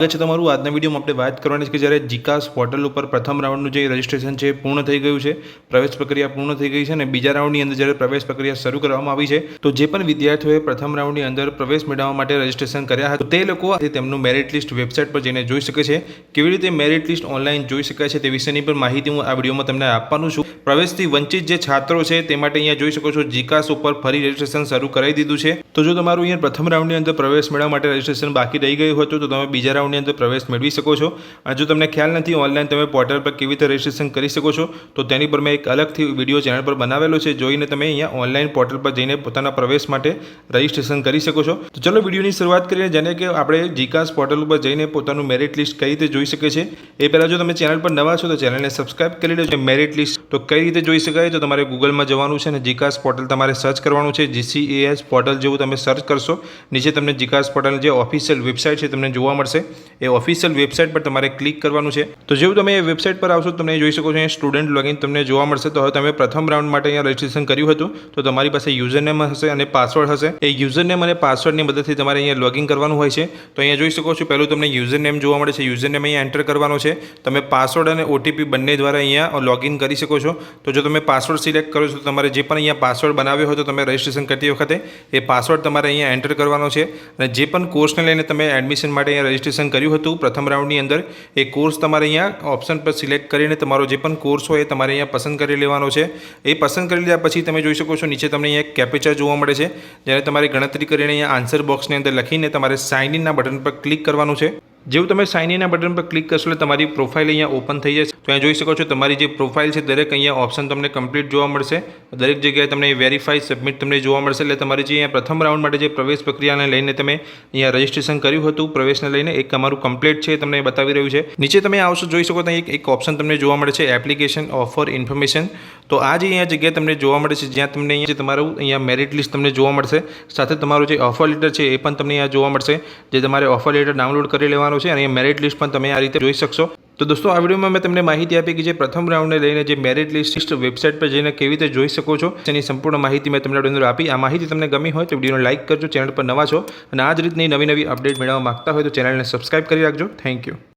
તમારું આજના વિડીયોમાં આપણે વાત કરવાની છે કે જ્યારે જીકાસ પોર્ટલ ઉપર પ્રથમ રાઉન્ડનું જે રજિસ્ટ્રેશન છે પૂર્ણ થઈ ગયું છે, પ્રવેશ પ્રક્રિયા પૂર્ણ થઈ ગઈ છે અને બીજા રાઉન્ડની અંદર જ્યારે પ્રવેશ પ્રક્રિયા શરૂ કરવામાં આવી છે તો જે પણ વિદ્યાર્થીઓએ પ્રથમ રાઉન્ડની અંદર પ્રવેશ મેળવવા માટે રજિસ્ટ્રેશન કર્યા હતા તે લોકો તેમનું મેરિટ લિસ્ટ વેબસાઇટ પર જઈને જોઈ શકે છે। કેવી રીતે મેરિટ લિસ્ટ ઓનલાઈન જોઈ શકાય છે તે વિશેની પણ માહિતી હું આ વિડીયોમાં તમને આપવાનું છું। પ્રવેશથી વંચિત જે છાત્રો છે તે માટે અહીંયા જોઈ શકો છો જીકાસ ઉપર ફરી રજિસ્ટ્રેશન શરૂ કરાવી દીધું છે। તો જો તમારું અહીંયા પ્રથમ રાઉન્ડની અંદર પ્રવેશ મેળવવા માટે રજિસ્ટ્રેશન બાકી રહી ગયું હતું તો તમે બીજા રાઉન્ડની અંદર પ્રવેશ મેળવી શકો છો। અને જો તમને ખ્યાલ નથી ઓનલાઈન તમે પોર્ટલ પર કેવી રીતે રજિસ્ટ્રેશન કરી શકો છો તો તેની પર મેં એક અલગથી વિડીયો ચેનલ પર બનાવેલો છે, જોઈને તમે અહીંયા ઓનલાઈન પોર્ટલ પર જઈને પોતાના પ્રવેશ માટે રજિસ્ટ્રેશન કરી શકો છો। તો ચલો વિડીયોની શરૂઆત કરીએ, જેને કે આપણે જીકાસ પોર્ટલ ઉપર જઈને પોતાનું મેરિટ લિસ્ટ કઈ રીતે જોઈ શકે છે। એ પહેલાં જો તમે ચેનલ પર નવા છો તો ચેનલને સબસ્ક્રાઇબ કરી લેજો। મેરિટ લિસ્ટ તો કઈ રીતે જોઈ શકાય તો તમારે ગૂગલમાં જવાનું છે અને જીકાસ પોર્ટલ તમારે સર્ચ કરવાનું છે। GCAS પોર્ટલ જેવું તમે સર્ચ કરશો નીચે તમને જીકાસ પોર્ટલ જે ઓફિશિયલ વેબસાઇટ છે તમને જોવા મળશે। એ ઓફિશિયલ વેબસાઇટ પર તમારે ક્લિક કરવાનું છે। તો જેવું તમે એ વેબસાઇટ પર આવશો તમને જોઈ શકો છો અહીંયા સ્ટુડન્ટ લોગિન તમને જોવા મળશે। તો હવે તમે પ્રથમ રાઉન્ડ માટે અહીંયા રજિસ્ટ્રેશન કર્યું હતું તો તમારી પાસે યુઝરનેમ હશે અને પાસવર્ડ હશે। એ યુઝરનેમ અને પાસવર્ડની મદદથી તમારે અહીંયા લોગિન કરવાનું હોય છે। તો અહીંયા જોઈ શકો છો પહેલું તમને યુઝરનેમ જોવા મળે છે, યુઝરનેમ અહીંયા એન્ટર કરવાનો છે। તમે પાસવર્ડ અને OTP બંને દ્વારા અહીંયા લોગિન કરી શકો છો। તો જો તમે પાસવર્ડ સિલેક્ટ કરો છો તો તમારે જે પણ અહીંયા પાસવર્ડ બનાવ્યો હોય તો તમે રજિસ્ટ્રેશન કરતી વખતે એ પાસવર્ડ તમારે અહીંયા એન્ટર કરવાનો છે। અને જે પણ કોર્સને લઈને તમે એડમિશન માટે અહીંયા રજિસ્ટ્રેશન કર્યું હતું પ્રથમ રાઉન્ડની અંદર એ કોર્સ તમારે અહીંયા ઓપ્શન પર સિલેક્ટ કરીને તમારો જે પણ કોર્સ હોય એ તમારે અહીંયા પસંદ કરી લેવાનો છે। એ પસંદ કરી લીધા પછી તમે જોઈ શકો છો નીચે તમને અહીંયા એક કેપ્ચા જોવા મળે છે, જેને તમારે ગણતરી કરીને અહીંયા આન્સર બોક્સની અંદર લખીને તમારે સાઇન ઇનના બટન પર ક્લિક કરવાનું છે। જેવું તમે સાઇન ઇનના બટન પર ક્લિક કરશો એટલે તમારી પ્રોફાઇલ અહીંયા ઓપન થઈ જશે। તો અહીંયા જોઈ શકો છો તમારી જે પ્રોફાઇલ છે દરેક અહીંયા ઓપ્શન તમને કમ્પ્લીટ જોવા મળશે। દરેક જગ્યાએ તમને વેરીફાઈ સબમિટ તમને જોવા મળશે। એટલે તમારી જે અહીંયા પ્રથમ રાઉન્ડ માટે જે પ્રવેશ પ્રક્રિયાને લઈને તમે અહીંયા રજિસ્ટ્રેશન કર્યું હતું પ્રવેશને લઈને એક તમારું કમ્પ્લીટ છે તમને બતાવી રહ્યું છે। નીચે તમે આવશો જોઈ શકો તો એક ઓપ્શન તમને જોવા મળે છે એપ્લિકેશન ઓફર ઇન્ફોર્મેશન। તો આ જે અહીંયા જગ્યાએ તમને જોવા મળે છે જ્યાં તમને અહીંયા તમારું અહીંયા મેરિટ લિસ્ટ તમને જોવા મળશે, સાથે તમારું જે ઓફર લેટર છે એ પણ તમને અહીંયા જોવા મળશે, જે તમારે ઓફર લેટર ડાઉનલોડ કરી લેવાનો છે અને મેરિટ લિસ્ટ પણ તમે આ રીતે જોઈ શકશો। તો દોસ્તો આ વિડીયોમાં મેં તમને માહિતી આપી કે જે પ્રથમ રાઉન્ડને લઈને જે મેરિટ લિસ્ટ વેબસાઇટ પર જઈને કેવી રીતે જોઈ શકો છો તેની સંપૂર્ણ માહિતી મેં તમને અંદર આપી। આ માહિતી તમને ગમી હોય તો વિડીયોને લાઇક કરજો, ચેનલ પર નવા છો અને આ જ રીતની નવી અપડેટ મેળવવા માંગતા હોય તો ચેનલને સબસ્ક્રાઇબ કરી રાખજો। Thank you.